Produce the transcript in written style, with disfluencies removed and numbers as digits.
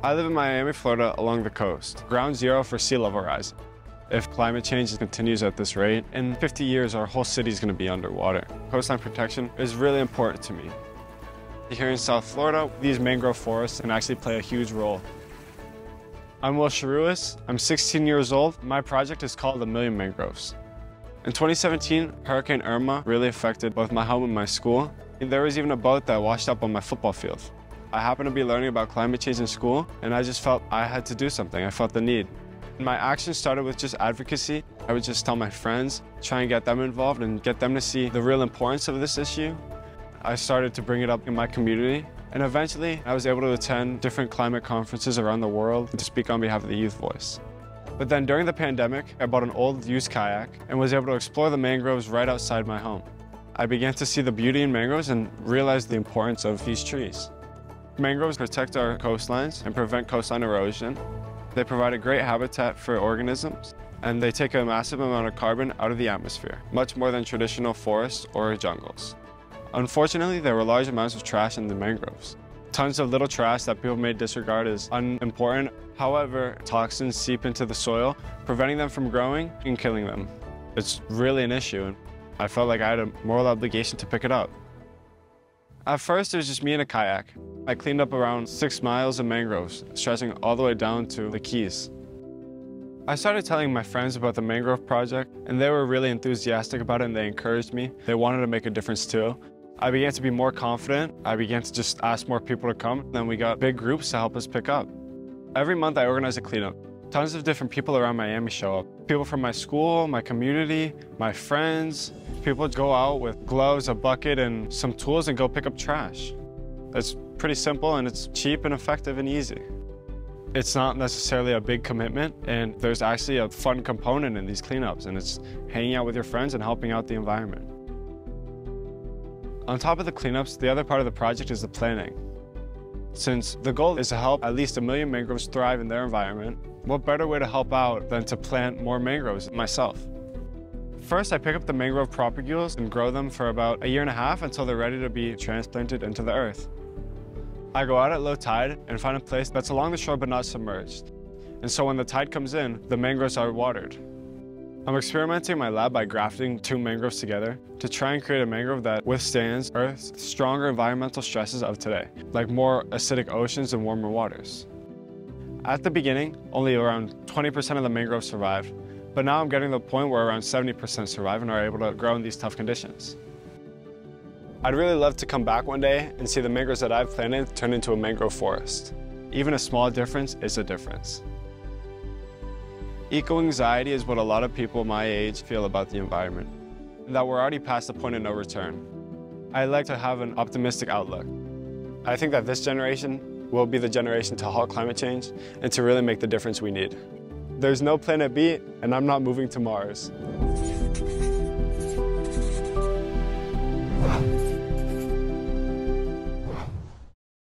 I live in Miami, Florida, along the coast, ground zero for sea level rise. If climate change continues at this rate, in 50 years our whole city is going to be underwater. Coastline protection is really important to me. Here in South Florida, these mangrove forests can actually play a huge role. I'm Will Sharuis. I'm 16 years old. My project is called A Million Mangroves. In 2017, Hurricane Irma really affected both my home and my school. There was even a boat that washed up on my football field. I happened to be learning about climate change in school, and I just felt I had to do something. I felt the need. My actions started with just advocacy. I would just tell my friends, try and get them involved and get them to see the real importance of this issue. I started to bring it up in my community, and eventually I was able to attend different climate conferences around the world to speak on behalf of the youth voice. But then during the pandemic, I bought an old used kayak and was able to explore the mangroves right outside my home. I began to see the beauty in mangroves and realized the importance of these trees. Mangroves protect our coastlines and prevent coastline erosion. They provide a great habitat for organisms, and they take a massive amount of carbon out of the atmosphere, much more than traditional forests or jungles. Unfortunately, there were large amounts of trash in the mangroves. Tons of little trash that people may disregard as unimportant. However, toxins seep into the soil, preventing them from growing and killing them. It's really an issue, and I felt like I had a moral obligation to pick it up. At first, it was just me in a kayak. I cleaned up around 6 miles of mangroves, stretching all the way down to the Keys. I started telling my friends about the mangrove project, and they were really enthusiastic about it, and they encouraged me. They wanted to make a difference too. I began to be more confident. I began to just ask more people to come. Then we got big groups to help us pick up. Every month I organize a cleanup. Tons of different people around Miami show up. People from my school, my community, my friends. People go out with gloves, a bucket, and some tools and go pick up trash. It's pretty simple, and it's cheap and effective and easy. It's not necessarily a big commitment, and there's actually a fun component in these cleanups, and it's hanging out with your friends and helping out the environment. On top of the cleanups, the other part of the project is the planting. Since the goal is to help at least 1 million mangroves thrive in their environment, what better way to help out than to plant more mangroves myself? First, I pick up the mangrove propagules and grow them for about 1.5 years until they're ready to be transplanted into the earth. I go out at low tide and find a place that's along the shore but not submerged. And so when the tide comes in, the mangroves are watered. I'm experimenting in my lab by grafting 2 mangroves together to try and create a mangrove that withstands Earth's stronger environmental stresses of today, like more acidic oceans and warmer waters. At the beginning, only around 20% of the mangroves survived, but now I'm getting to the point where around 70% survive and are able to grow in these tough conditions. I'd really love to come back one day and see the mangroves that I've planted turn into a mangrove forest. Even a small difference is a difference. Eco-anxiety is what a lot of people my age feel about the environment, and that we're already past the point of no return. I like to have an optimistic outlook. I think that this generation will be the generation to halt climate change and to really make the difference we need. There's no Planet B, and I'm not moving to Mars.